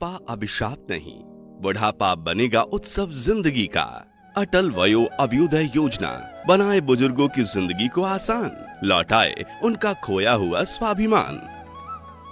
बुढ़ापा अभिशाप नहीं, बुढ़ापा बनेगा उत्सव जिंदगी का। अटल वयो अभ्युदय योजना बनाए बुजुर्गों की जिंदगी को आसान, लौटाए उनका खोया हुआ स्वाभिमान।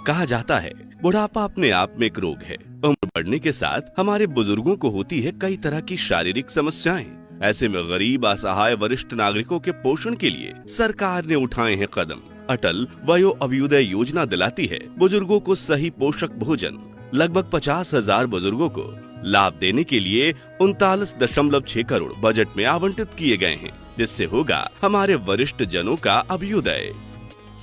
कहा जाता है बुढ़ापा अपने आप में एक रोग है। उम्र बढ़ने के साथ हमारे बुजुर्गों को होती है कई तरह की शारीरिक समस्याएं। ऐसे में गरीब, असहाय, वरिष्ठ नागरिकों के पोषण के लिए सरकार ने उठाए हैं कदम। अटल वयो अभ्युदय योजना दिलाती है बुजुर्गों को सही पोषक भोजन। लगभग 50,000 बुजुर्गों को लाभ देने के लिए 39.6 करोड़ बजट में आवंटित किए गए हैं, जिससे होगा हमारे वरिष्ठ जनों का अभ्युदय।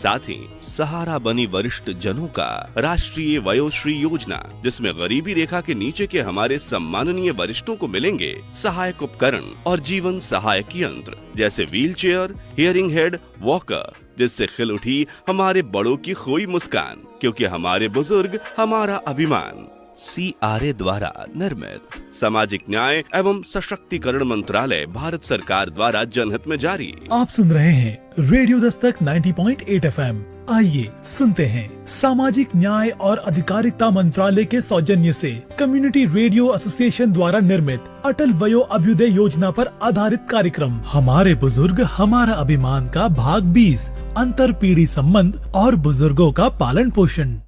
साथ ही सहारा बनी वरिष्ठ जनों का राष्ट्रीय वयोश्री योजना, जिसमें गरीबी रेखा के नीचे के हमारे सम्माननीय वरिष्ठों को मिलेंगे सहायक उपकरण और जीवन सहायक यंत्र, जैसे wheel chair, hearing head, walker, जिससे खिल उठी हमारे बड़ों की खोई मुस्कान, क्योंकि हमारे बुजुर्ग हमारा अभिमान। CRA द्वारा निर्मित, सामाजिक न्याय एवं सशक्तिकरण मंत्रालय, भारत सरकार द्वारा जनहित में जारी। आप सुन रहे हैं रेडियो दस्तक 90.8 FM। आइए सुनते हैं सामाजिक न्याय और अधिकारिता मंत्रालय के सौजन्य से कम्युनिटी रेडियो एसोसिएशन द्वारा निर्मित अटल वयो अभ्युदय योजना पर आधारित कार्यक्रम हमारे बुजुर्ग हमारा अभिमान का भाग 20, अंतर पीढ़ी संबंध और बुजुर्गों का पालन पोषण।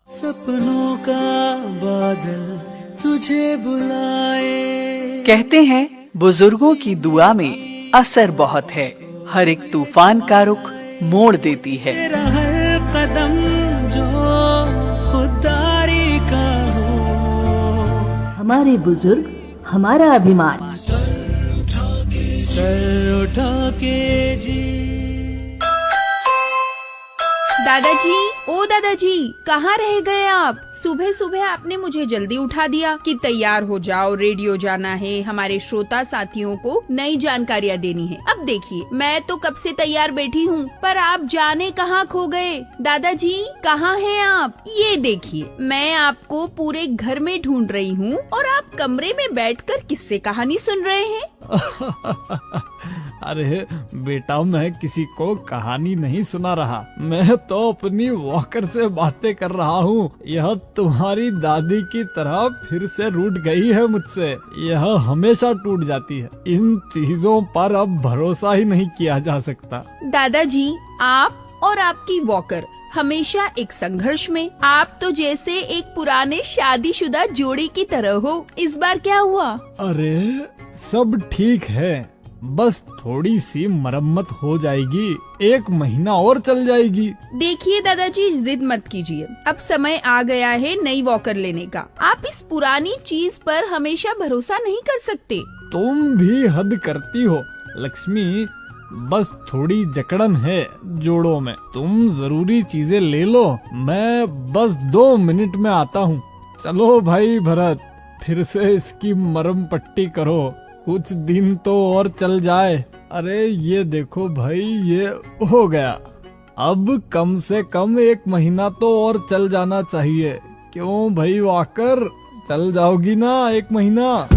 सपनों का बादल तुझे बुलाए। कहते हैं बुजुर्गों की दुआ में असर बहुत है, हर एक तूफान का रुख मोड़ देती है। तेरा हर कदम जो खुदारी का हो, हमारे बुजुर्ग हमारा अभिमान। सर उठा के जी। दादाजी, ओ दादाजी, कहाँ रह गए आप? सुबह सुबह आपने मुझे जल्दी उठा दिया कि तैयार हो जाओ, रेडियो जाना है, हमारे श्रोता साथियों को नई जानकारियाँ देनी है। अब देखिए, मैं तो कब से तैयार बैठी हूँ, पर आप जाने कहाँ खो गए? दादाजी, कहाँ हैं आप? ये देखिए, मैं आपको पूरे घर में ढूंढ रही हूँ और आप कमरे में बैठकर किस्से कहानी सुन रहे हैं। अरे बेटा, मैं किसी को कहानी नहीं सुना रहा, मैं तो अपनी वॉकर से बातें कर रहा हूँ। यह तुम्हारी दादी की तरह फिर से रूठ गई है मुझसे। यह हमेशा टूट जाती है। इन चीजों पर अब भरोसा ही नहीं किया जा सकता। दादाजी, आप और आपकी वॉकर हमेशा एक संघर्ष में। आप तो जैसे एक पुराने शादीशुदा जोड़ी की तरह हो। इस बार क्या हुआ? अरे सब ठीक है, बस थोड़ी सी मरम्मत हो जाएगी, 1 महीना और चल जाएगी। देखिए दादाजी, जिद मत कीजिए, अब समय आ गया है नई वॉकर लेने का। आप इस पुरानी चीज पर हमेशा भरोसा नहीं कर सकते। तुम भी हद करती हो लक्ष्मी, बस थोड़ी जकड़न है जोड़ों में। तुम जरूरी चीजें ले लो, मैं बस 2 मिनट में आता हूँ। चलो भाई भरत, फिर से इसकी मरम पट्टी करो, कुछ दिन तो और चल जाए। अरे ये देखो भाई, ये हो गया। अब कम से कम 1 महीना तो और चल जाना चाहिए। क्यों भाई वाकर, चल जाओगी ना 1 महीना?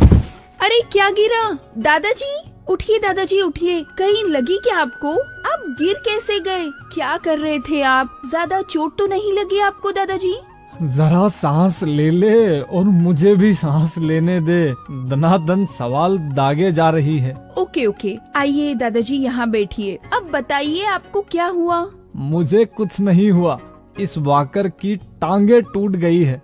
अरे क्या गिरा? दादाजी उठिए, दादाजी उठिए, कहीं लगी क्या आपको? आप गिर कैसे गए? क्या कर रहे थे आप? ज्यादा चोट तो नहीं लगी आपको दादाजी? जरा सांस ले ले और मुझे भी सांस लेने दे, दनादन सवाल दागे जा रही है। ओके ओके, आइए दादाजी यहाँ बैठिए। अब बताइए आपको क्या हुआ? मुझे कुछ नहीं हुआ, इस वाकर की टांगे टूट गई है।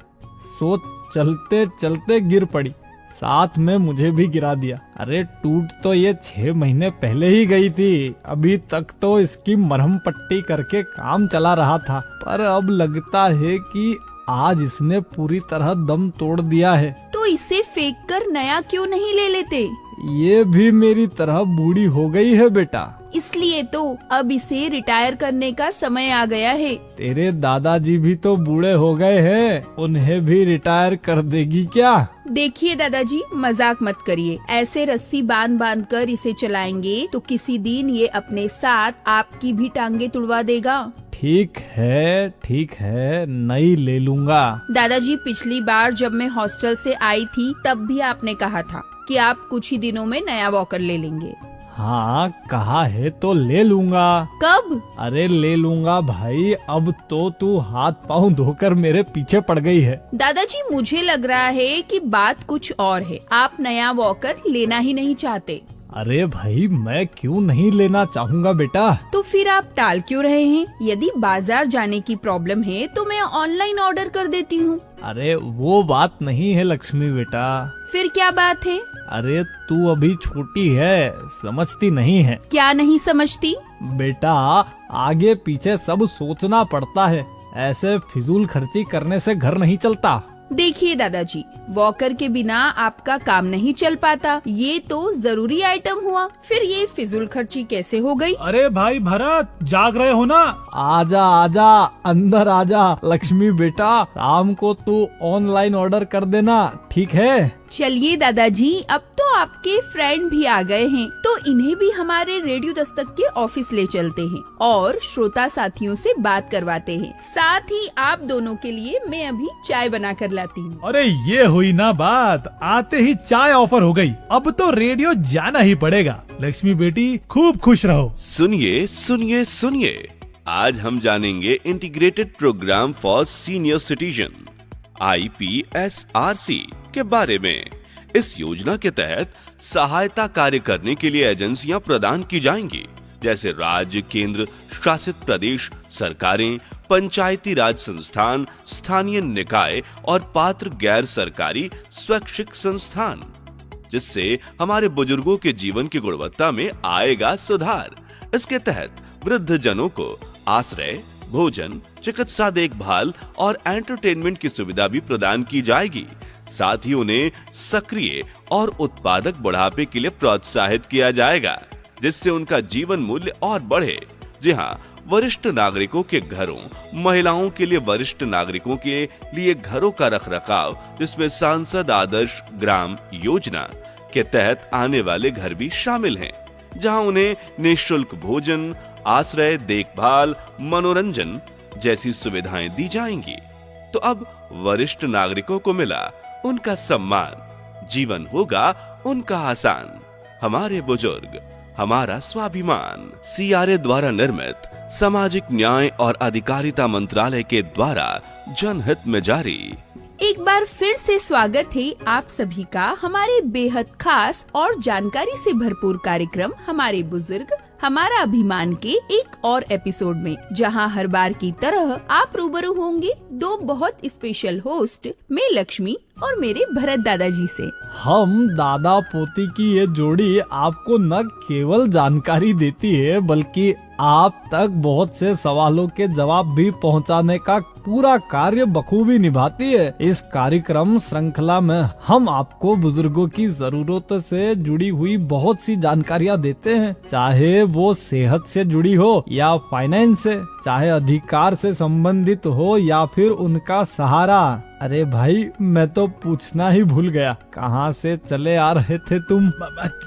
सो चलते चलते गिर पड़ी, साथ में मुझे भी गिरा दिया। अरे टूट तो ये 6 महीने पहले ही गई थी, अभी तक तो इसकी मरहम पट्टी करके काम चला रहा था, पर अब लगता है कि आज इसने पूरी तरह दम तोड़ दिया है। तो इसे फेंक कर नया क्यों नहीं ले लेते? ये भी मेरी तरह बूढ़ी हो गई है बेटा, इसलिए तो अब इसे रिटायर करने का समय आ गया है। तेरे दादाजी भी तो बूढ़े हो गए हैं, उन्हें भी रिटायर कर देगी क्या? देखिए दादाजी, मजाक मत करिए। ऐसे रस्सी बांध बांध कर इसे चलाएंगे तो किसी दिन ये अपने साथ आपकी भी टांगे तुड़वा देगा। ठीक है, नई ले लूंगा। दादाजी, पिछली बार जब मैं हॉस्टल से आई थी तब भी आपने कहा था कि आप कुछ ही दिनों में नया वॉकर ले लेंगे। हाँ कहा है तो ले लूंगा। कब? अरे ले लूंगा भाई, अब तो तू हाथ पाँव धोकर मेरे पीछे पड़ गई है। दादाजी मुझे लग रहा है कि बात कुछ और है, आप नया वॉकर लेना ही नहीं चाहते। अरे भाई मैं क्यों नहीं लेना चाहूँगा बेटा। तो फिर आप टाल क्यों रहे हैं? यदि बाजार जाने की प्रॉब्लम है तो मैं ऑनलाइन ऑर्डर कर देती हूँ। अरे वो बात नहीं है लक्ष्मी बेटा। फिर क्या बात है? अरे तू अभी छोटी है, समझती नहीं है। क्या नहीं समझती? बेटा आगे पीछे सब सोचना पड़ता है, ऐसे फिजूल खर्ची करने से घर नहीं चलता। देखिए दादाजी, वॉकर के बिना आपका काम नहीं चल पाता, ये तो जरूरी आइटम हुआ, फिर ये फिजूल खर्ची कैसे हो गई? अरे भाई भरत, जाग रहे हो ना? आजा आजा अंदर आजा लक्ष्मी बेटा, शाम को तू ऑनलाइन ऑर्डर कर देना, ठीक है? चलिए दादाजी, अब तो आपके फ्रेंड भी आ गए हैं, तो इन्हें भी हमारे रेडियो दस्तक के ऑफिस ले चलते हैं और श्रोता साथियों से बात करवाते हैं। साथ ही आप दोनों के लिए मैं अभी चाय बना कर लाती हूँ। अरे ये हुई ना बात, आते ही चाय ऑफर हो गई, अब तो रेडियो जाना ही पड़ेगा। लक्ष्मी बेटी खूब खुश रहो। सुनिए सुनिए सुनिए, आज हम जानेंगे integrated programme for senior citizen IPSRC के बारे में। इस योजना के तहत सहायता कार्य करने के लिए एजेंसियां प्रदान की जाएंगी, जैसे राज्य, केंद्र शासित प्रदेश सरकारें, पंचायती राज संस्थान, स्थानीय निकाय और पात्र गैर सरकारी स्वैच्छिक संस्थान, जिससे हमारे बुजुर्गों के जीवन की गुणवत्ता में आएगा सुधार। इसके तहत वृद्ध जनों को आश्रय, भोजन, चिकित्सा देखभाल और एंटरटेनमेंट की सुविधा भी प्रदान की जाएगी। साथ ही उन्हें सक्रिय और उत्पादक बुढ़ापे के लिए प्रोत्साहित किया जाएगा, जिससे उनका जीवन मूल्य और बढ़े। जी हाँ, वरिष्ठ नागरिकों के घरों, महिलाओं के लिए वरिष्ठ नागरिकों के लिए घरों का रखरखाव, जिसमें सांसद आदर्श ग्राम योजना के तहत आने वाले घर भी शामिल हैं, जहां उन्हें निःशुल्क भोजन, आश्रय, देखभाल, मनोरंजन जैसी सुविधाएं दी जाएंगी। तो अब वरिष्ठ नागरिकों को मिला उनका सम्मान, जीवन होगा उनका आसान। हमारे बुजुर्ग हमारा स्वाभिमान। CRA द्वारा निर्मित सामाजिक न्याय और अधिकारिता मंत्रालय के द्वारा जनहित में जारी। एक बार फिर से स्वागत है आप सभी का हमारे बेहद खास और जानकारी से भरपूर कार्यक्रम हमारे बुजुर्ग हमारा अभिमान के एक और एपिसोड में, जहां हर बार की तरह आप रूबरू होंगे दो बहुत स्पेशल होस्ट, मैं लक्ष्मी और मेरे भरत दादाजी से। हम दादा पोती की ये जोड़ी आपको न केवल जानकारी देती है, बल्कि आप तक बहुत से सवालों के जवाब भी पहुंचाने का पूरा कार्य बखूबी निभाती है। इस कार्यक्रम श्रृंखला में हम आपको बुजुर्गों की जरूरत से जुड़ी हुई बहुत सी जानकारियां देते हैं, चाहे वो सेहत से जुड़ी हो या फाइनेंस से, चाहे अधिकार से संबंधित हो या फिर उनका सहारा। अरे भाई मैं तो पूछना ही भूल गया, कहाँ से चले आ रहे थे तुम?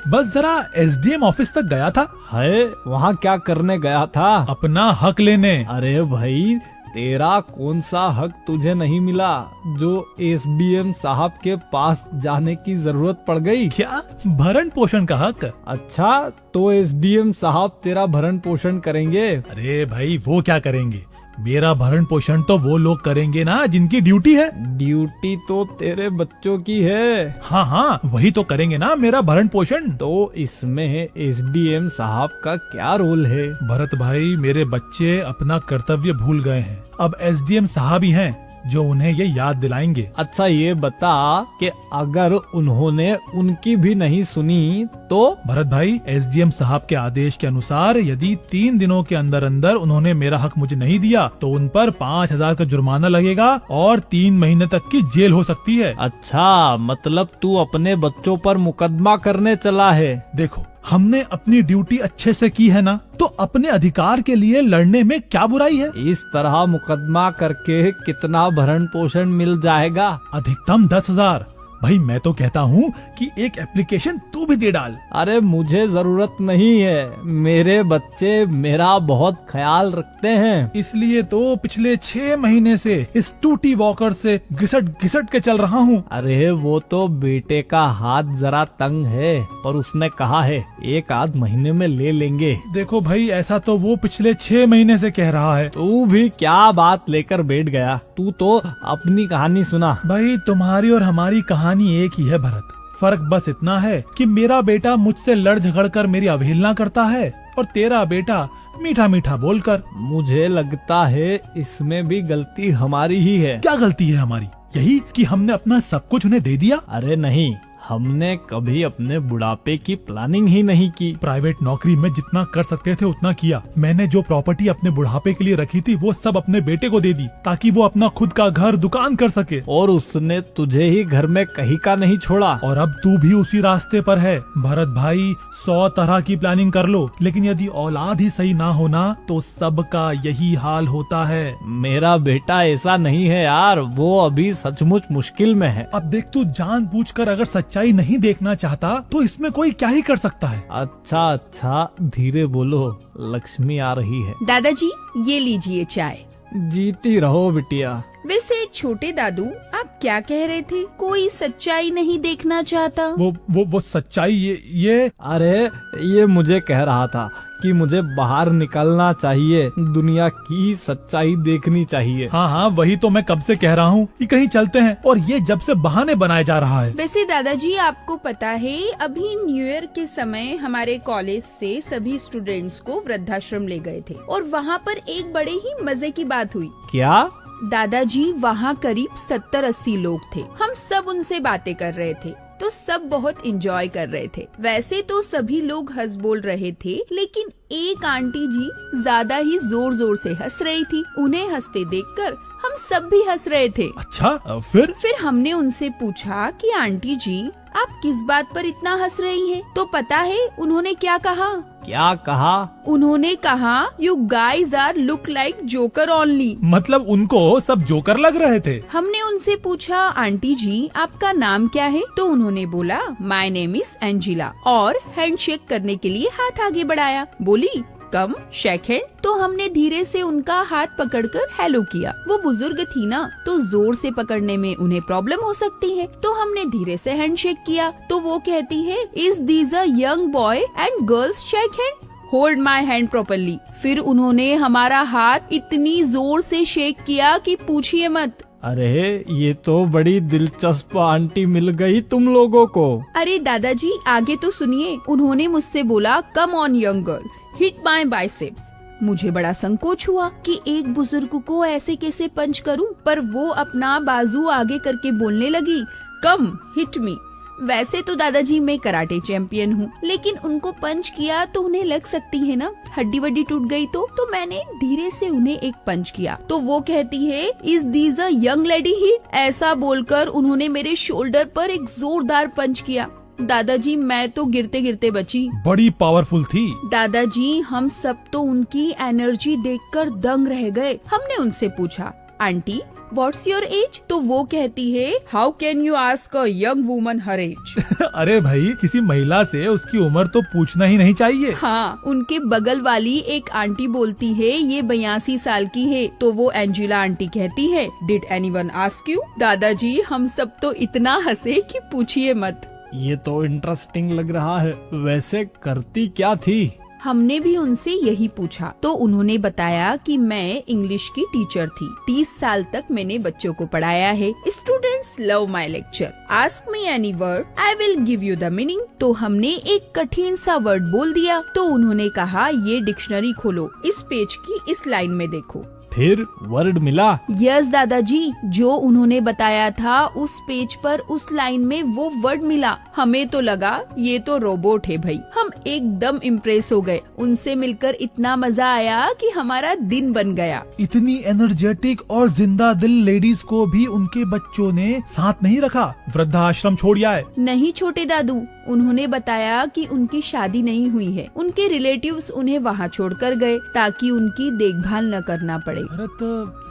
बस जरा SDM ऑफिस तक गया था। है, वहाँ क्या करने गया था? अपना हक लेने। अरे भाई तेरा कौन सा हक तुझे नहीं मिला जो SDM साहब के पास जाने की जरूरत पड़ गई? क्या भरण पोषण का हक? अच्छा, तो SDM साहब तेरा भरण पोषण करेंगे? अरे भाई वो क्या करेंगे, मेरा भरण पोषण तो वो लोग करेंगे ना जिनकी ड्यूटी है। ड्यूटी तो तेरे बच्चों की है। हाँ हाँ, वही तो करेंगे ना मेरा भरण पोषण। तो इसमें SDM साहब का क्या रोल है? भरत भाई, मेरे बच्चे अपना कर्तव्य भूल गए हैं, अब SDM साहब ही हैं जो उन्हें ये याद दिलाएंगे। अच्छा ये बता कि अगर उन्होंने उनकी भी नहीं सुनी तो? भरत भाई, SDM साहब के आदेश के अनुसार यदि 3 दिनों के अंदर अंदर उन्होंने मेरा हक मुझे नहीं दिया तो उन पर 5,000 का जुर्माना लगेगा और 3 महीने तक की जेल हो सकती है। अच्छा, मतलब तू अपने बच्चों पर मुकदमा करने चला है? देखो, हमने अपनी ड्यूटी अच्छे से की है ना, तो अपने अधिकार के लिए लड़ने में क्या बुराई है? इस तरह मुकदमा करके कितना भरण पोषण मिल जाएगा? अधिकतम 10,000, भाई मैं तो कहता हूँ कि एक एप्लीकेशन तू भी दे डाल। अरे मुझे जरूरत नहीं है, मेरे बच्चे मेरा बहुत ख्याल रखते हैं। इसलिए तो पिछले 6 महीने से इस टूटी वॉकर से घिसट घिसट के चल रहा हूँ। अरे वो तो बेटे का हाथ जरा तंग है, पर उसने कहा है 1-8 महीने में ले लेंगे। देखो भाई, ऐसा तो वो पिछले 6 महीने से कह रहा है। तू भी क्या बात लेकर बैठ गया, तू तो अपनी कहानी सुना। भाई तुम्हारी और हमारी कहानी एक ही है भरत, फर्क बस इतना है कि मेरा बेटा मुझसे लड़ झगड़ कर मेरी अवहेलना करता है और तेरा बेटा मीठा मीठा बोलकर। मुझे लगता है इसमें भी गलती हमारी ही है। क्या गलती है हमारी? यही कि हमने अपना सब कुछ उन्हें दे दिया। अरे नहीं, हमने कभी अपने बुढ़ापे की प्लानिंग ही नहीं की। प्राइवेट नौकरी में जितना कर सकते थे उतना किया। मैंने जो प्रॉपर्टी अपने बुढ़ापे के लिए रखी थी वो सब अपने बेटे को दे दी ताकि वो अपना खुद का घर दुकान कर सके। और उसने तुझे ही घर में कहीं का नहीं छोड़ा। और अब तू भी उसी रास्ते पर है। भरत भाई, 100 तरह की प्लानिंग कर लो, लेकिन यदि औलाद ही सही ना होना तो सबका यही हाल होता है। मेरा बेटा ऐसा नहीं है यार, वो अभी सचमुच मुश्किल में है। अब देख, तू जानबूझकर अगर सच्चाई नहीं देखना चाहता तो इसमें कोई क्या ही कर सकता है। अच्छा धीरे बोलो, लक्ष्मी आ रही है। दादाजी ये लीजिए चाय। जीती रहो बिटिया। वैसे छोटे दादू, आप क्या कह रहे थे? कोई सच्चाई नहीं देखना चाहता? वो सच्चाई ये अरे ये मुझे कह रहा था कि मुझे बाहर निकलना चाहिए, दुनिया की सच्चाई देखनी चाहिए। हाँ, वही तो मैं कब से कह रहा हूँ कि कहीं चलते हैं, और ये जब से बहाने बनाए जा रहा है। वैसे दादाजी आपको पता है, अभी न्यू ईयर के समय हमारे कॉलेज से सभी स्टूडेंट्स को वृद्धाश्रम ले गए थे और वहाँ पर एक बड़े ही मजे की बात हुई। क्या? दादाजी वहाँ करीब 70-80 लोग थे। हम सब उनसे बातें कर रहे थे तो सब बहुत एंजॉय कर रहे थे। वैसे तो सभी लोग हंस बोल रहे थे, लेकिन एक आंटी जी ज्यादा ही जोर जोर से हंस रही थी। उन्हें हंसते देखकर हम सब भी हंस रहे थे। अच्छा, फिर हमने उनसे पूछा कि आंटी जी आप किस बात पर इतना हंस रही हैं? तो पता है उन्होंने क्या कहा? क्या कहा? उन्होंने कहा, you guys are look like joker only. मतलब उनको सब जोकर लग रहे थे। हमने उनसे पूछा, आंटी जी आपका नाम क्या है? तो उन्होंने बोला, माय नेम इज एंजिला, और हैंडशेक करने के लिए हाथ आगे बढ़ाया। बोली, कम शेक हैंड। तो हमने धीरे से उनका हाथ पकड़कर हेलो किया। वो बुजुर्ग थी ना, तो जोर से पकड़ने में उन्हें प्रॉब्लम हो सकती है, तो हमने धीरे से हैंडशेक किया। तो वो कहती है, is these a young boy and girls shake hand? Hold my hand properly. फिर उन्होंने हमारा हाथ इतनी जोर से शेक किया कि पूछिए मत। अरे ये तो बड़ी दिलचस्प आंटी मिल गई तुम लोगों को। अरे दादाजी आगे तो सुनिए। उन्होंने मुझसे बोला, come on young girl, hit my biceps. मुझे बड़ा संकोच हुआ कि एक बुजुर्ग को ऐसे कैसे पंच करूं, पर वो अपना बाजू आगे करके बोलने लगी, कम हिट मी। वैसे तो दादाजी मैं कराटे चैंपियन हूँ, लेकिन उनको पंच किया तो उन्हें लग सकती है ना, हड्डी वड्डी टूट गई तो मैंने धीरे से उन्हें एक पंच किया। तो वो कहती है, is these a young lady hit? ऐसा बोलकर उन्होंने मेरे शोल्डर पर एक जोरदार पंच किया। दादाजी मैं तो गिरते गिरते बची। बड़ी पावरफुल थी। दादाजी हम सब तो उनकी एनर्जी देखकर दंग रह गए। हमने उनसे पूछा, आंटी व्हाट्स योर एज? तो वो कहती है, how can you ask a young woman her age? अरे भाई, किसी महिला से उसकी उम्र तो पूछना ही नहीं चाहिए। हाँ, उनके बगल वाली एक आंटी बोलती है, ये 82 साल की है। तो वो एंजिला आंटी कहती है, डिड एनीवन आस्क यू? दादाजी हम सब तो इतना हंसे कि पूछिए मत। ये तो इंटरेस्टिंग लग रहा है। वैसे करती क्या थी? हमने भी उनसे यही पूछा। तो उन्होंने बताया कि मैं इंग्लिश की टीचर थी। 30 साल तक मैंने बच्चों को पढ़ाया है। Students love my lecture. Ask me any word, I will give you the meaning. तो हमने एक कठिन सा वर्ड बोल दिया। तो उन्होंने कहा, ये डिक्शनरी खोलो, इस पेज की इस लाइन में देखो। फिर वर्ड मिला? यस दादाजी, जो उन्होंने बताया था उस पेज पर उस लाइन में वो वर्ड मिला। हमें तो लगा ये तो रोबोट है भाई। हम एकदम इम्प्रेस हो गए गए। उनसे मिलकर इतना मजा आया कि हमारा दिन बन गया। इतनी एनर्जेटिक और जिंदा दिल लेडीज को भी उनके बच्चों ने साथ नहीं रखा, वृद्धाश्रम छोड़ आए। नहीं छोटे दादू, उन्होंने बताया कि उनकी शादी नहीं हुई है। उनके रिलेटिव्स उन्हें वहाँ छोड़कर गए ताकि उनकी देखभाल न करना पड़े। भरत,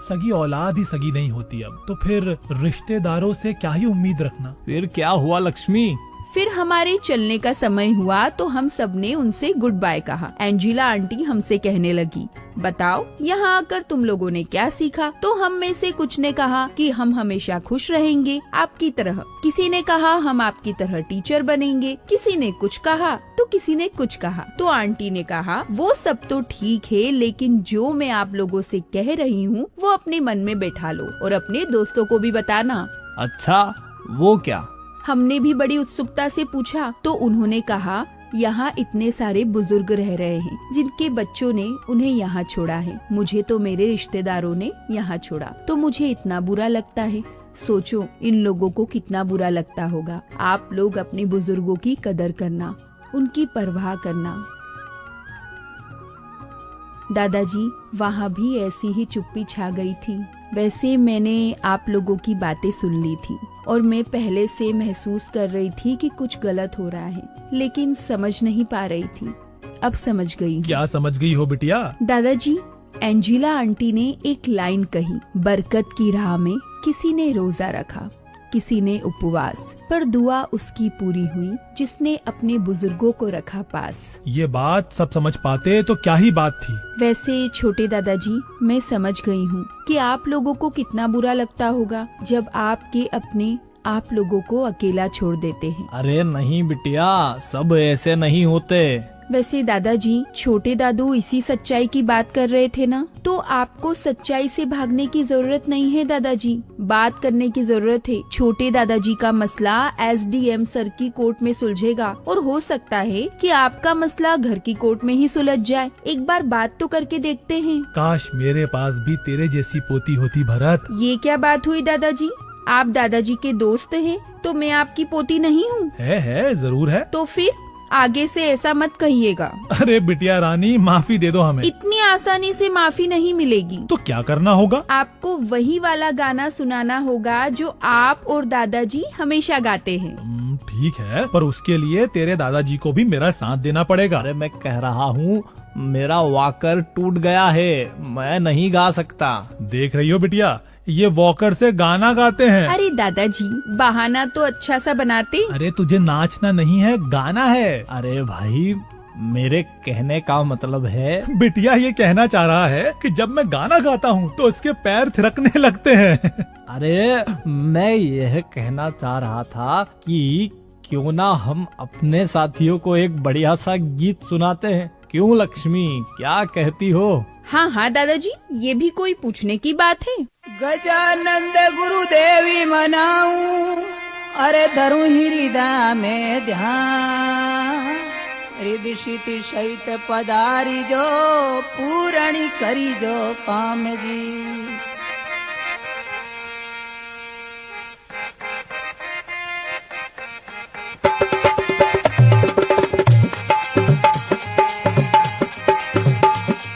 सगी औलाद ही सगी नहीं होती अब, तो फिर रिश्तेदारों से क्या ही उम्मीद रखना। फिर क्या हुआ लक्ष्मी? फिर हमारे चलने का समय हुआ तो हम सबने उनसे गुड बाय कहा। एंजिला आंटी हमसे कहने लगी, बताओ यहाँ आकर तुम लोगों ने क्या सीखा? तो हम में से कुछ ने कहा कि हम हमेशा खुश रहेंगे आपकी तरह। किसी ने कहा हम आपकी तरह टीचर बनेंगे। किसी ने कुछ कहा तो किसी ने कुछ कहा। तो आंटी ने कहा, वो सब तो ठीक है, लेकिन जो मैं आप लोगों से कह रही हूँ वो अपने मन में बैठा लो और अपने दोस्तों को भी बताना। अच्छा, वो क्या? हमने भी बड़ी उत्सुकता से पूछा तो उन्होंने कहा, यहाँ इतने सारे बुजुर्ग रह रहे हैं जिनके बच्चों ने उन्हें यहाँ छोड़ा है। मुझे तो मेरे रिश्तेदारों ने यहाँ छोड़ा तो मुझे इतना बुरा लगता है। सोचो इन लोगों को कितना बुरा लगता होगा। आप लोग अपने बुजुर्गों की कदर करना, उनकी परवाह करना। दादाजी, वहाँ भी ऐसी ही चुप्पी छा गई थी। वैसे मैंने आप लोगों की बातें सुन ली थी और मैं पहले से महसूस कर रही थी कि कुछ गलत हो रहा है, लेकिन समझ नहीं पा रही थी। अब समझ गई हूँ। क्या समझ गई हो बिटिया? दादाजी, एंजिला आंटी ने एक लाइन कही, बरकत की राह में किसी ने रोजा रखा, किसी ने उपवास, पर दुआ उसकी पूरी हुई जिसने अपने बुजुर्गों को रखा पास। ये बात सब समझ पाते तो क्या ही बात थी। वैसे छोटे दादाजी, मैं समझ गई हूँ कि आप लोगों को कितना बुरा लगता होगा जब आपके अपने आप लोगों को अकेला छोड़ देते हैं। अरे नहीं बिटिया, सब ऐसे नहीं होते। वैसे दादाजी, छोटे दादू इसी सच्चाई की बात कर रहे थे ना, तो आपको सच्चाई से भागने की जरूरत नहीं है दादाजी, बात करने की जरूरत है। छोटे दादाजी का मसला SDM सर की कोर्ट में सुलझेगा और हो सकता है कि आपका मसला घर की कोर्ट में ही सुलझ जाए। एक बार बात तो करके देखते हैं। काश मेरे पास भी तेरे जैसी पोती होती भरत। ये क्या बात हुई दादाजी? आप दादाजी के दोस्त हैं तो मैं आपकी पोती नहीं हूँ? है जरूर है। तो फिर आगे से ऐसा मत कहिएगा। अरे बिटिया रानी, माफी दे दो हमें। इतनी आसानी से माफी नहीं मिलेगी। तो क्या करना होगा? आपको वही वाला गाना सुनाना होगा जो आप और दादाजी हमेशा गाते हैं। ठीक है, पर उसके लिए तेरे दादाजी को भी मेरा साथ देना पड़ेगा। अरे मैं कह रहा हूँ, मेरा वॉकर टूट गया है, मैं नहीं गा सकता। देख रही हो बिटिया, ये वॉकर से गाना गाते हैं। अरे दादाजी, बहाना तो अच्छा सा बनाते। अरे तुझे नाचना नहीं है, गाना है। अरे भाई, मेरे कहने का मतलब है। बिटिया ये कहना चाह रहा है कि जब मैं गाना गाता हूँ तो उसके पैर थिरकने लगते हैं। अरे मैं यह कहना चाह रहा था कि क्यों ना हम अपने साथियों को एक बढ़िया सा गीत सुनाते हैं। क्यों लक्ष्मी, क्या कहती हो? हाँ हाँ दादाजी, ये भी कोई पूछने की बात है? गजानंद गुरुदेवी मनाऊं, अरे धरू हृदय में ध्यान। हृदय शीति सहित पधारी जो, पूरणी करी जो काम जी।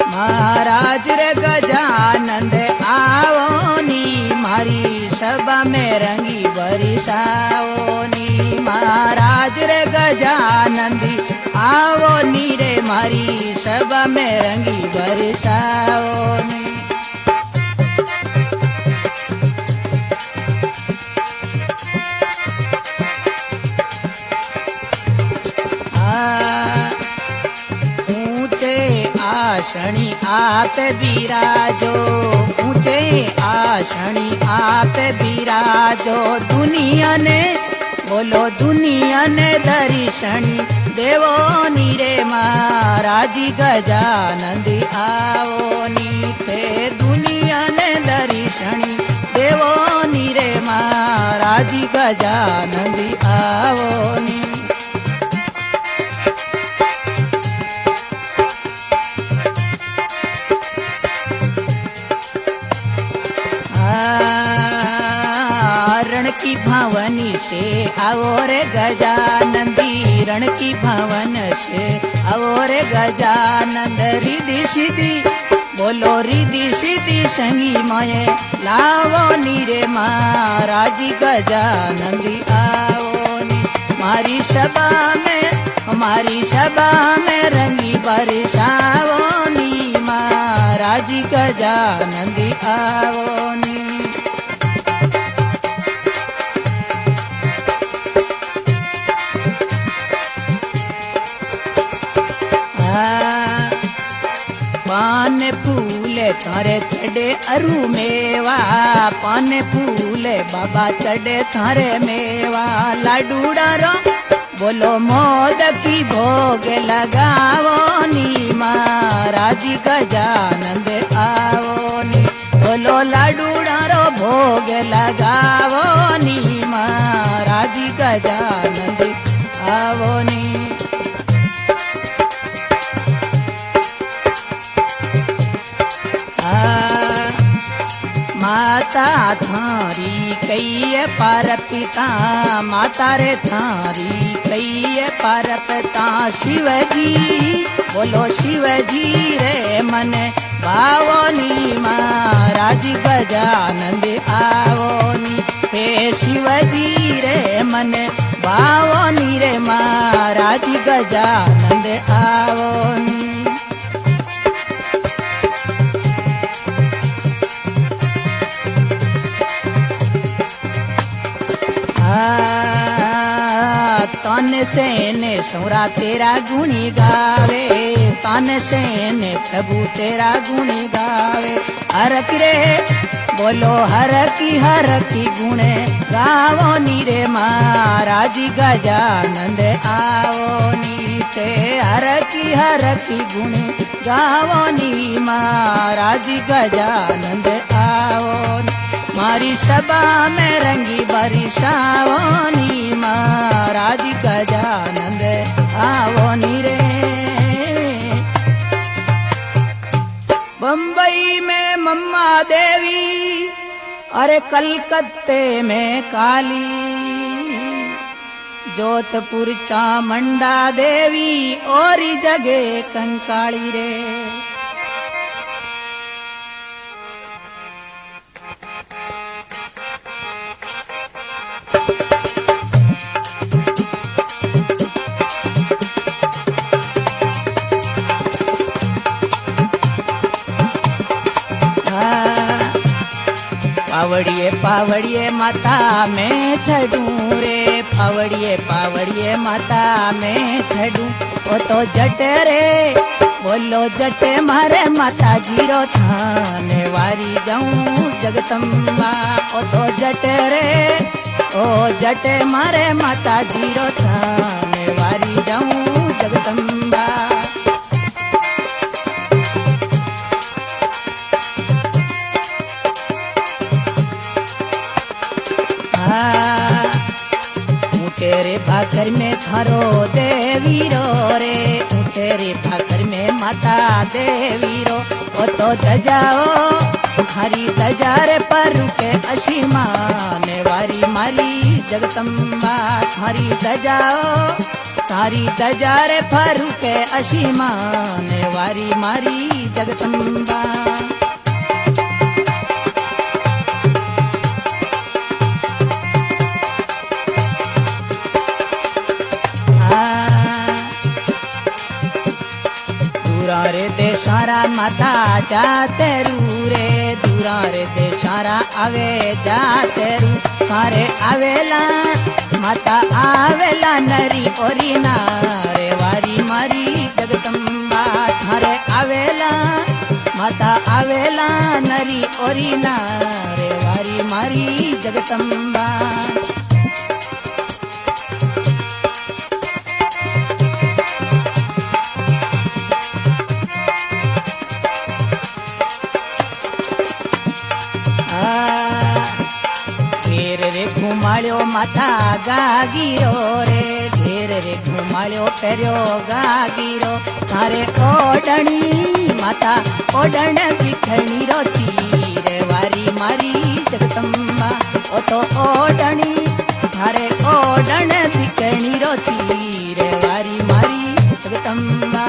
महाराज रे गजानंद आओ नी, मारी सभा में रंगी बरसाओ नी। महाराज रे गजानंदी आओ नी रे, मारी सभा में रंगी बरसाओ नी। आसनी आप बिराजो, ऊंचे आसनी आप बिराजो। दुनिया ने बोलो, दुनिया ने दर्शनी देवो नी रे, महाराज गजानंदी आओ नी थे। दुनिया ने दर्शनी देवो नी रे, महाराज गजानंदी आओ नी। रण की भवन से आओ रे गजानंदी, रण की भवन से आओ रे गजानंद। रिधि सिद्धि बोलो रिधि सिद्धि संगी माये लावो नीरे महाराज गजानंदी आओ नी। हमारी सभा में रंगी बरसावो नी, महाराज गजानंदी आओ नी। पान फूले थारे चढ़े अरु मेवा, पान फूले बाबा चढ़े थारे मेवा। लाडू डारो बोलो मोद की भोग लगावो नी, महाराज गजानंद आओ नी। बोलो लाडू डारो भोग लगावो नी, महाराज गजानंद आओ नी। माता थारी कई पार पिता, माता रे थारी कई पार पिता। शिवजी बोलो शिवजी रे मन भावो नी, महाराज गजानंद आओ नी। हे शिवजी रे मन भावो नी रे, महाराज गजानंद आओ नी। तन से ने सौरा तेरा गुणी गावे, तन से ने प्रभु तेरा गुणी गावे। हर रे बोलो हर की गुणे गावो नी रे, महाराज गजानंद आओ नी। ते हर की गुणे गावो नी, महाराज गजानंद आओ नी। मारी सभा में रंगी बरसावो नी, महाराज गजानंद आओ नी रे। बम्बई में मम्मा देवी, अरे कलकत्ते में काली, जोधपुर चामुंडा देवी और जगह कंकाली रे। पावड़िए माता में चढ़ू रे, पावड़िए माता में चढ़ू। ओ तो जट रे बोलो जट मारे माता जीरो थाने वारी जाऊं जगदम्बा। ओ तो जट रे ओ जट मारे माता जीरो थाने वारी जाऊं जगदम्बा। तेरे भाकर में थारो देवी रो रे, तेरे भाकर में माता देवी रो। ओ तो दजाओ हरी दजारे पर के अशीमान वारी मारी जगदम्बा। हरी दजाओ तारी दजारे पर के अशीमान वारी मारी जगदम्बा। दूरारे देशारा माता जाते रू रे, दूरारे देशारा आवे जाते रू। थारे आवेला माता आवेला नरी ओरी नारे वारी मारी जगदम्बा। थारे आवेला माता आवेला नरी ओरी नारे वारी मारी जगदम्बा। रे घुमाळ्यो माथा गागीरो रे, घेर रे घुमाळ्यो पेर्यो गागीरो। थारे ओडणी माता ओडण दिखणी रो तीरे वारी मारी जगदम्बा। ओ तो ओडणी थारे ओडण दिकणी रोची रे वारी मारी जगदम्बा।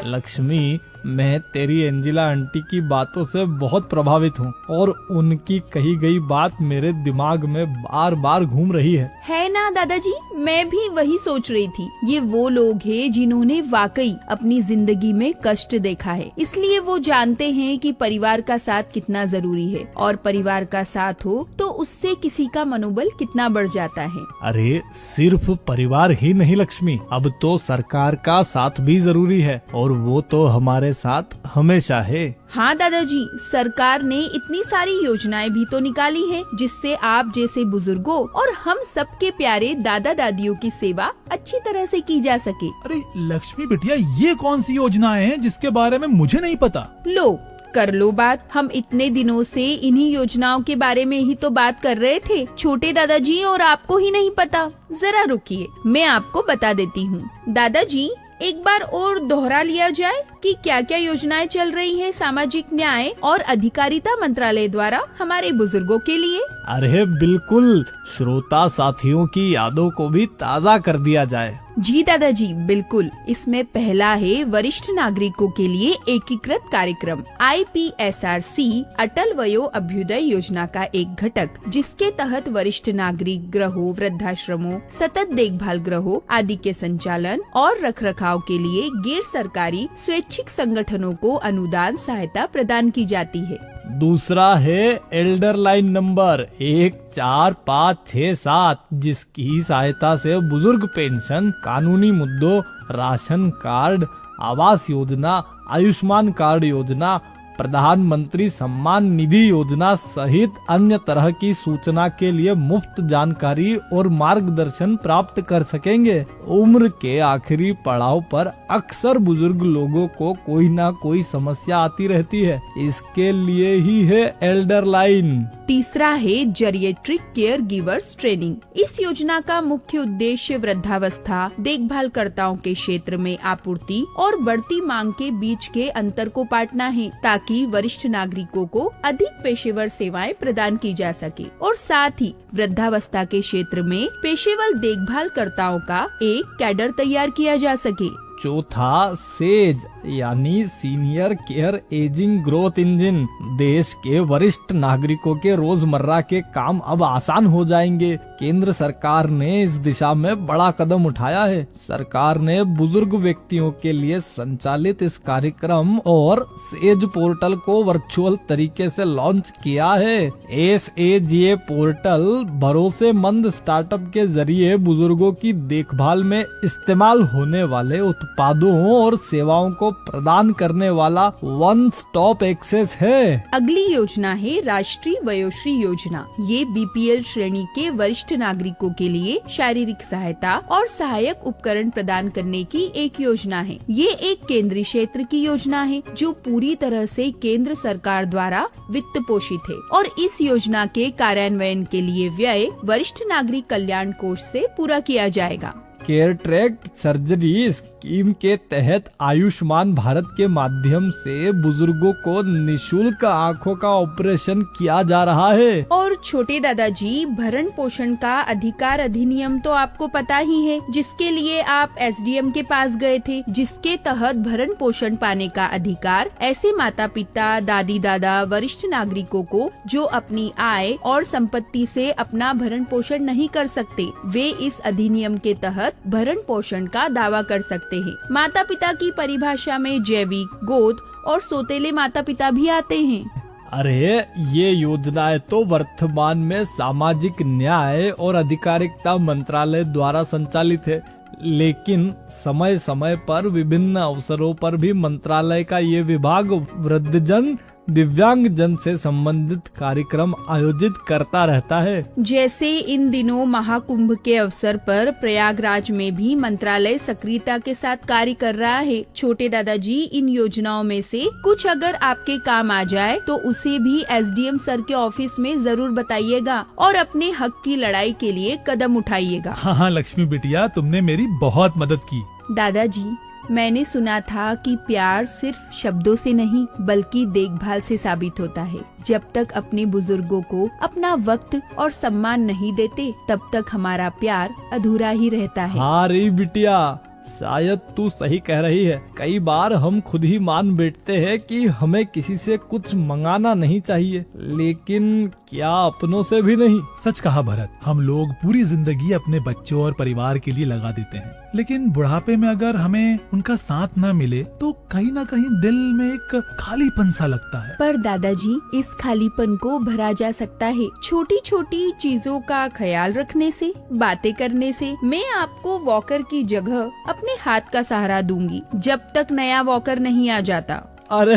लक्ष्मी, मैं तेरी एंजिला आंटी की बातों से बहुत प्रभावित हूँ और उनकी कही गई बात मेरे दिमाग में बार बार घूम रही है ना दादाजी, मैं भी वही सोच रही थी। ये वो लोग हैं जिन्होंने वाकई अपनी जिंदगी में कष्ट देखा है, इसलिए वो जानते हैं कि परिवार का साथ कितना जरूरी है और परिवार का साथ हो तो उससे किसी का मनोबल कितना बढ़ जाता है। अरे सिर्फ परिवार ही नहीं लक्ष्मी, अब तो सरकार का साथ भी जरूरी है और वो तो हमारे साथ हमेशा है। हाँ दादाजी, सरकार ने इतनी सारी योजनाएं भी तो निकाली है जिससे आप जैसे बुजुर्गों और हम सबके प्यारे दादा दादियों की सेवा अच्छी तरह से की जा सके। अरे लक्ष्मी बिटिया, ये कौन सी योजनाएं हैं जिसके बारे में मुझे नहीं पता? लो कर लो बात, हम इतने दिनों से इन्हीं योजनाओं के बारे में ही तो बात कर रहे थे छोटे दादाजी, और आपको ही नहीं पता। जरा रुकिए, मैं आपको बता देती हूँ। दादाजी, एक बार और दोहरा लिया जाए कि क्या क्या योजनाएं चल रही है सामाजिक न्याय और अधिकारिता मंत्रालय द्वारा हमारे बुजुर्गों के लिए। अरे बिल्कुल, श्रोता साथियों की यादों को भी ताज़ा कर दिया जाए। जी दादाजी, बिल्कुल। इसमें पहला है वरिष्ठ नागरिकों के लिए एकीकृत कार्यक्रम IPSRC अटल वयो अभ्युदय योजना का एक घटक, जिसके तहत वरिष्ठ नागरिक गृहों, वृद्धाश्रमों, सतत देखभाल गृहों आदि के संचालन और रखरखाव के लिए गैर सरकारी स्वैच्छिक संगठनों को अनुदान सहायता प्रदान की जाती है। दूसरा है एल्डर लाइन नंबर 14567, जिसकी सहायता से बुजुर्ग पेंशन, कानूनी मुद्दों, ration card, Awas Yojana, Ayushman card योजना, प्रधानमंत्री सम्मान निधि योजना सहित अन्य तरह की सूचना के लिए मुफ्त जानकारी और मार्गदर्शन प्राप्त कर सकेंगे। उम्र के आखिरी पड़ाव पर अक्सर बुजुर्ग लोगों को कोई ना कोई समस्या आती रहती है, इसके लिए ही है एल्डर लाइन। तीसरा है जेरिएट्रिक केयर गिवर्स ट्रेनिंग। इस योजना का मुख्य उद्देश्य वृद्धावस्था देखभालकर्ताओं के क्षेत्र में आपूर्ति और बढ़ती मांग के बीच के अंतर को पाटना है, ताकि वरिष्ठ नागरिकों को अधिक पेशेवर सेवाएं प्रदान की जा सके और साथ ही वृद्धावस्था के क्षेत्र में पेशेवर देखभालकर्ताओं का एक कैडर तैयार किया जा सके। चौथा सेज यानी senior care ageing growth engine. देश के वरिष्ठ नागरिकों के रोजमर्रा के काम अब आसान हो जाएंगे। केंद्र सरकार ने इस दिशा में बड़ा कदम उठाया है। सरकार ने बुजुर्ग व्यक्तियों के लिए संचालित इस कार्यक्रम और सेज पोर्टल को वर्चुअल तरीके से लॉन्च किया है। SAGA पोर्टल भरोसेमंद स्टार्टअप के जरिए बुजुर्गों की देखभाल में इस्तेमाल होने वाले उत्पादों और सेवाओं को प्रदान करने वाला वन स्टॉप एक्सेस है। अगली योजना है राष्ट्रीय वयोश्री योजना। ये BPL श्रेणी के वरिष्ठ नागरिकों के लिए शारीरिक सहायता और सहायक उपकरण प्रदान करने की एक योजना है। ये एक केंद्रीय क्षेत्र की योजना है जो पूरी तरह से केंद्र सरकार द्वारा वित्त पोषित है और इस योजना के कार्यान्वयन के लिए व्यय वरिष्ठ नागरिक कल्याण कोष से पूरा किया जाएगा। केयर ट्रैक सर्जरी स्कीम के तहत आयुष्मान भारत के माध्यम से बुजुर्गों को निशुल्क आंखों का ऑपरेशन किया जा रहा है। और छोटे दादाजी, भरण पोषण का अधिकार अधिनियम तो आपको पता ही है, जिसके लिए आप SDM के पास गए थे, जिसके तहत भरण पोषण पाने का अधिकार ऐसे माता पिता, दादी दादा, वरिष्ठ नागरिकों को जो अपनी आय और संपत्ति से अपना भरण पोषण नहीं कर सकते, वे इस अधिनियम के तहत भरण पोषण का दावा कर सकते हैं। माता पिता की परिभाषा में जैविक, गोद और सौतेले माता पिता भी आते हैं। अरे ये योजनाएं तो वर्तमान में सामाजिक न्याय और अधिकारिता मंत्रालय द्वारा संचालित है, लेकिन समय समय पर विभिन्न अवसरों पर भी मंत्रालय का ये विभाग वृद्धजन, दिव्यांग जन से संबंधित कार्यक्रम आयोजित करता रहता है। जैसे इन दिनों महाकुंभ के अवसर पर प्रयागराज में भी मंत्रालय सक्रियता के साथ कार्य कर रहा है। छोटे दादाजी, इन योजनाओं में से कुछ अगर आपके काम आ जाए तो उसे भी SDM सर के ऑफिस में जरूर बताइएगा और अपने हक की लड़ाई के लिए कदम उठाइएगा। हाँ लक्ष्मी बिटिया, तुमने मेरी बहुत मदद की। दादाजी, मैंने सुना था कि प्यार सिर्फ शब्दों से नहीं बल्कि देखभाल से साबित होता है। जब तक अपने बुजुर्गों को अपना वक्त और सम्मान नहीं देते तब तक हमारा प्यार अधूरा ही रहता है। हाँ रे बिटिया, शायद तू सही कह रही है। कई बार हम खुद ही मान बैठते हैं कि हमें किसी से कुछ मंगाना नहीं चाहिए, लेकिन क्या अपनों से भी नहीं। सच कहा भरत, हम लोग पूरी जिंदगी अपने बच्चों और परिवार के लिए लगा देते हैं, लेकिन बुढ़ापे में अगर हमें उनका साथ न मिले तो कहीं ना कहीं दिल में एक खालीपन सा लगता है। पर दादाजी, इस खालीपन को भरा जा सकता है छोटी छोटी चीजों का ख्याल रखने से, बातें करने से। मैं आपको वॉकर की जगह अपने हाथ का सहारा दूंगी जब तक नया वॉकर नहीं आ जाता। अरे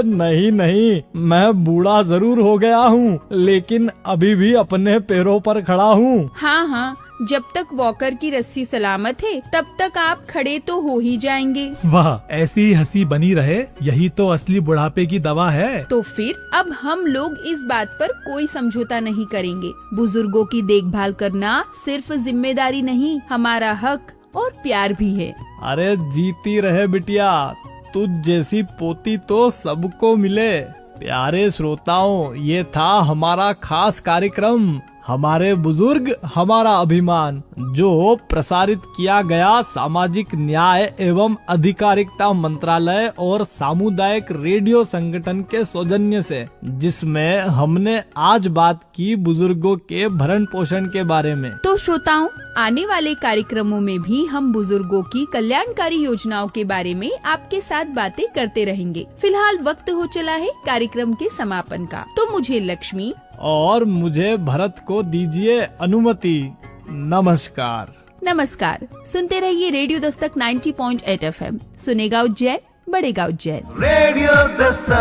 नहीं नहीं, मैं बूढ़ा जरूर हो गया हूँ, लेकिन अभी भी अपने पैरों पर खड़ा हूँ। हाँ हाँ, जब तक वॉकर की रस्सी सलामत है तब तक आप खड़े तो हो ही जाएंगे। वाह, ऐसी ही हंसी बनी रहे, यही तो असली बुढ़ापे की दवा है। तो फिर अब हम लोग इस बात पर कोई समझौता नहीं करेंगे। बुजुर्गों की देखभाल करना सिर्फ जिम्मेदारी नहीं, हमारा हक और प्यार भी है। अरे जीती रहे बिटिया, तुझ जैसी पोती तो सबको मिले। प्यारे श्रोताओं, ये था हमारा खास कार्यक्रम हमारे बुजुर्ग हमारा अभिमान, जो प्रसारित किया गया सामाजिक न्याय एवं अधिकारिता मंत्रालय और सामुदायिक रेडियो संगठन के सौजन्य से, जिसमें हमने आज बात की बुजुर्गों के भरण पोषण के बारे में। तो श्रोताओं, आने वाले कार्यक्रमों में भी हम बुजुर्गों की कल्याणकारी योजनाओं के बारे में आपके साथ बातें करते रहेंगे। फिलहाल वक्त हो चला है कार्यक्रम के समापन का, तो मुझे लक्ष्मी और मुझे भरत को दीजिए अनुमति। नमस्कार। नमस्कार। सुनते रहिए रेडियो दस्तक 90.8 FM। सुनेगा उज्जैन, बढ़ेगा उज्जैन। रेडियो दस्तक।